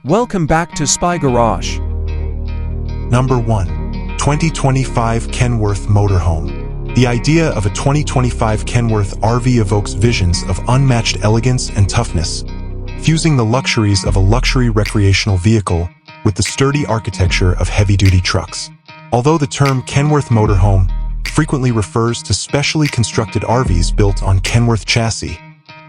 Welcome back to Spy Garage. Number 1. 2025 Kenworth Motorhome. The idea of a 2025 Kenworth RV evokes visions of unmatched elegance and toughness, fusing the luxuries of a luxury recreational vehicle with the sturdy architecture of heavy-duty trucks. Although the term Kenworth Motorhome frequently refers to specially constructed RVs built on Kenworth chassis,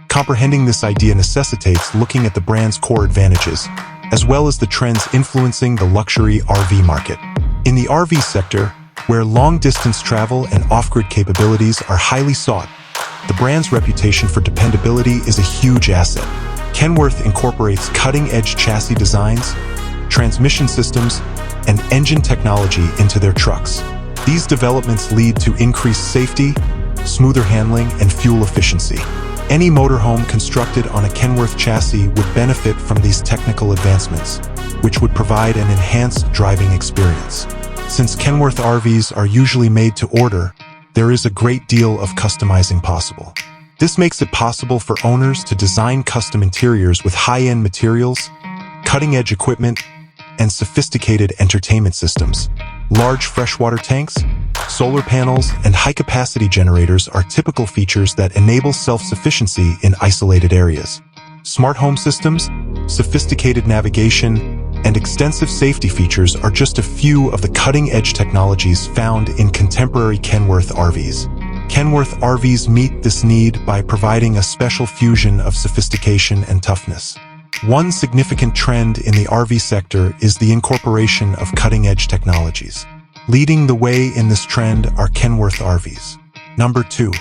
comprehending this idea necessitates looking at the brand's core advantages, as well as the trends influencing the luxury RV market. In the RV sector, where long-distance travel and off-grid capabilities are highly sought, the brand's reputation for dependability is a huge asset. Kenworth incorporates cutting-edge chassis designs, transmission systems, and engine technology into their trucks. These developments lead to increased safety, smoother handling, and fuel efficiency. Any motorhome constructed on a Kenworth chassis would benefit from these technical advancements, which would provide an enhanced driving experience. Since Kenworth RVs are usually made to order, there is a great deal of customizing possible. This makes it possible for owners to design custom interiors with high-end materials, cutting-edge equipment, and sophisticated entertainment systems. Large freshwater tanks, solar panels, and high-capacity generators are typical features that enable self-sufficiency in isolated areas. Smart home systems, sophisticated navigation, and extensive safety features are just a few of the cutting-edge technologies found in contemporary Kenworth RVs. Kenworth RVs meet this need by providing a special fusion of sophistication and toughness. One significant trend in the RV sector is the incorporation of cutting-edge technologies. Leading the way in this trend are Kenworth RVs. Number 2.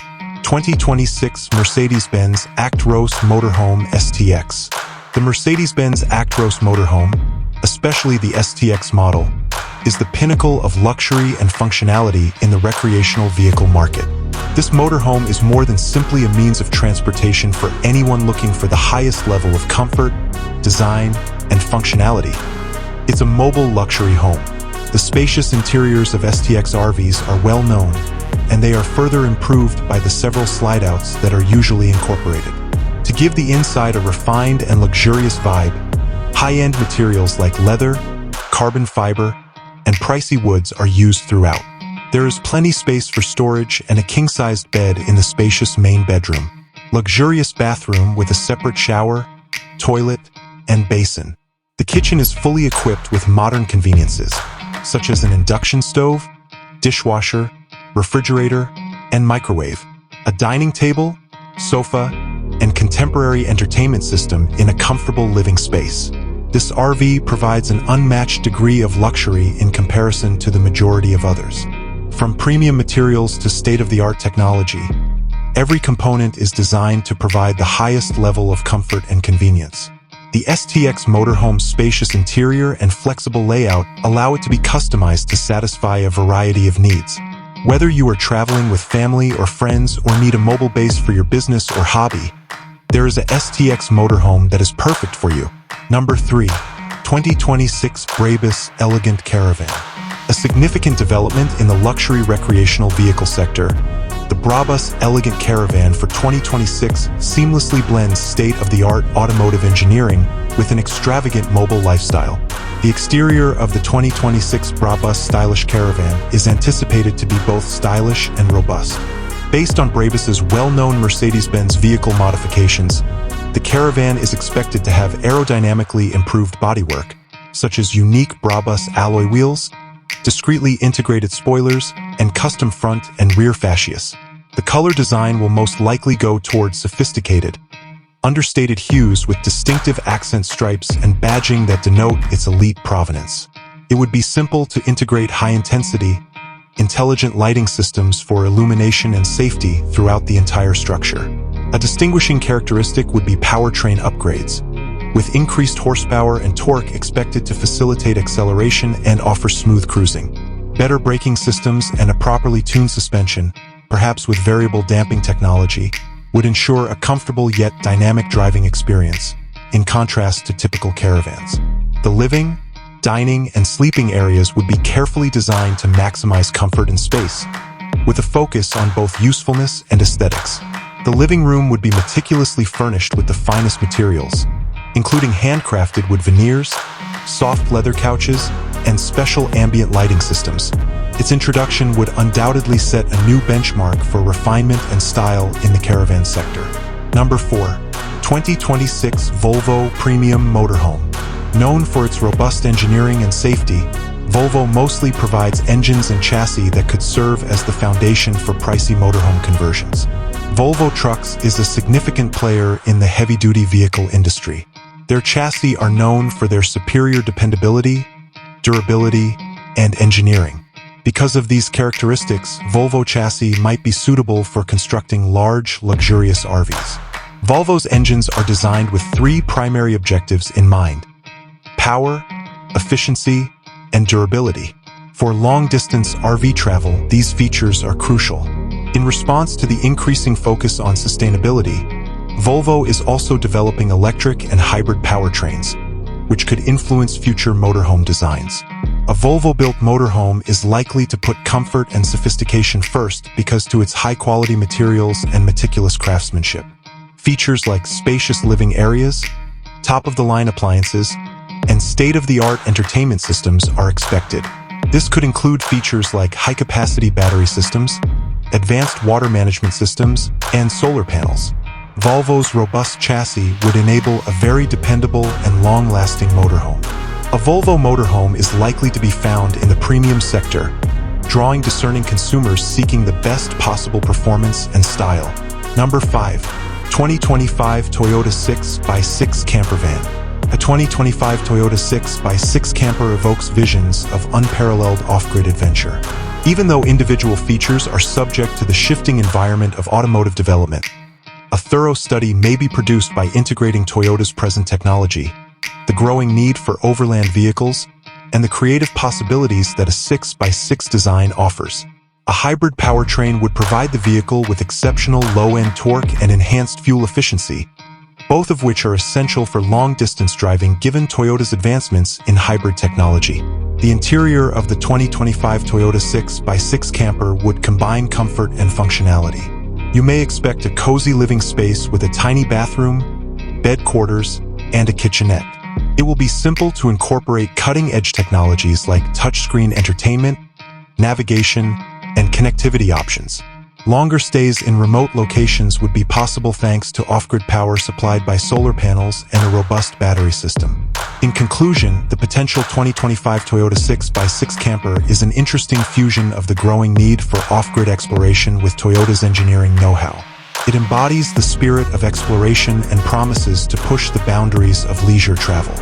2026 Mercedes-Benz Actros Motorhome STX. The Mercedes-Benz Actros Motorhome, especially the STX model, is the pinnacle of luxury and functionality in the recreational vehicle market. This motorhome is more than simply a means of transportation for anyone looking for the highest level of comfort, design, and functionality. It's a mobile luxury home. The spacious interiors of STX RVs are well known, and they are further improved by the several slide-outs that are usually incorporated. To give the inside a refined and luxurious vibe, high-end materials like leather, carbon fiber, and pricey woods are used throughout. There is plenty space for storage and a king-sized bed in the spacious main bedroom. Luxurious bathroom with a separate shower, toilet, and basin. The kitchen is fully equipped with modern conveniences, such as an induction stove, dishwasher, refrigerator, and microwave, a dining table, sofa, and contemporary entertainment system in a comfortable living space. This RV provides an unmatched degree of luxury in comparison to the majority of others. From premium materials to state-of-the-art technology, every component is designed to provide the highest level of comfort and convenience. The STX motorhome's spacious interior and flexible layout allow it to be customized to satisfy a variety of needs. Whether you are traveling with family or friends or need a mobile base for your business or hobby, there is a STX motorhome that is perfect for you. Number 3. 2026 Brabus Elegant Caravan. A significant development in the luxury recreational vehicle sector, the Brabus Elegant Caravan for 2026 seamlessly blends state-of-the-art automotive engineering with an extravagant mobile lifestyle. The exterior of the 2026 Brabus Stylish Caravan is anticipated to be both stylish and robust. Based on Brabus's well-known Mercedes-Benz vehicle modifications, the Caravan is expected to have aerodynamically improved bodywork, such as unique Brabus alloy wheels, discreetly integrated spoilers, and custom front and rear fascias. The color design will most likely go towards sophisticated, understated hues with distinctive accent stripes and badging that denote its elite provenance. It would be simple to integrate high-intensity, intelligent lighting systems for illumination and safety throughout the entire structure. A distinguishing characteristic would be powertrain upgrades, with increased horsepower and torque expected to facilitate acceleration and offer smooth cruising. Better braking systems and a properly tuned suspension, perhaps with variable damping technology, would ensure a comfortable yet dynamic driving experience, in contrast to typical caravans. The living, dining, and sleeping areas would be carefully designed to maximize comfort and space, with a focus on both usefulness and aesthetics. The living room would be meticulously furnished with the finest materials, including handcrafted wood veneers, soft leather couches, and special ambient lighting systems. Its introduction would undoubtedly set a new benchmark for refinement and style in the caravan sector. Number 4. 2026 Volvo Premium Motorhome. Known for its robust engineering and safety, Volvo mostly provides engines and chassis that could serve as the foundation for pricey motorhome conversions. Volvo Trucks is a significant player in the heavy-duty vehicle industry. Their chassis are known for their superior dependability, durability, and engineering. Because of these characteristics, Volvo chassis might be suitable for constructing large, luxurious RVs. Volvo's engines are designed with 3 primary objectives in mind: power, efficiency, and durability. For long-distance RV travel, these features are crucial. In response to the increasing focus on sustainability, Volvo is also developing electric and hybrid powertrains, which could influence future motorhome designs. A Volvo-built motorhome is likely to put comfort and sophistication first because to its high-quality materials and meticulous craftsmanship. Features like spacious living areas, top-of-the-line appliances, and state-of-the-art entertainment systems are expected. This could include features like high-capacity battery systems, advanced water management systems, and solar panels. Volvo's robust chassis would enable a very dependable and long-lasting motorhome. A Volvo motorhome is likely to be found in the premium sector, drawing discerning consumers seeking the best possible performance and style. Number 5. 2025 Toyota 6x6 Camper Van. A 2025 Toyota 6x6 camper evokes visions of unparalleled off-grid adventure. Even though individual features are subject to the shifting environment of automotive development, a thorough study may be produced by integrating Toyota's present technology, the growing need for overland vehicles, and the creative possibilities that a 6x6 design offers. A hybrid powertrain would provide the vehicle with exceptional low-end torque and enhanced fuel efficiency, both of which are essential for long-distance driving given Toyota's advancements in hybrid technology. The interior of the 2025 Toyota 6x6 camper would combine comfort and functionality. You may expect a cozy living space with a tiny bathroom, bed quarters, and a kitchenette. It will be simple to incorporate cutting-edge technologies like touchscreen entertainment, navigation, and connectivity options. Longer stays in remote locations would be possible thanks to off-grid power supplied by solar panels and a robust battery system. In conclusion, the potential 2025 Toyota 6x6 camper is an interesting fusion of the growing need for off-grid exploration with Toyota's engineering know-how. It embodies the spirit of exploration and promises to push the boundaries of leisure travel.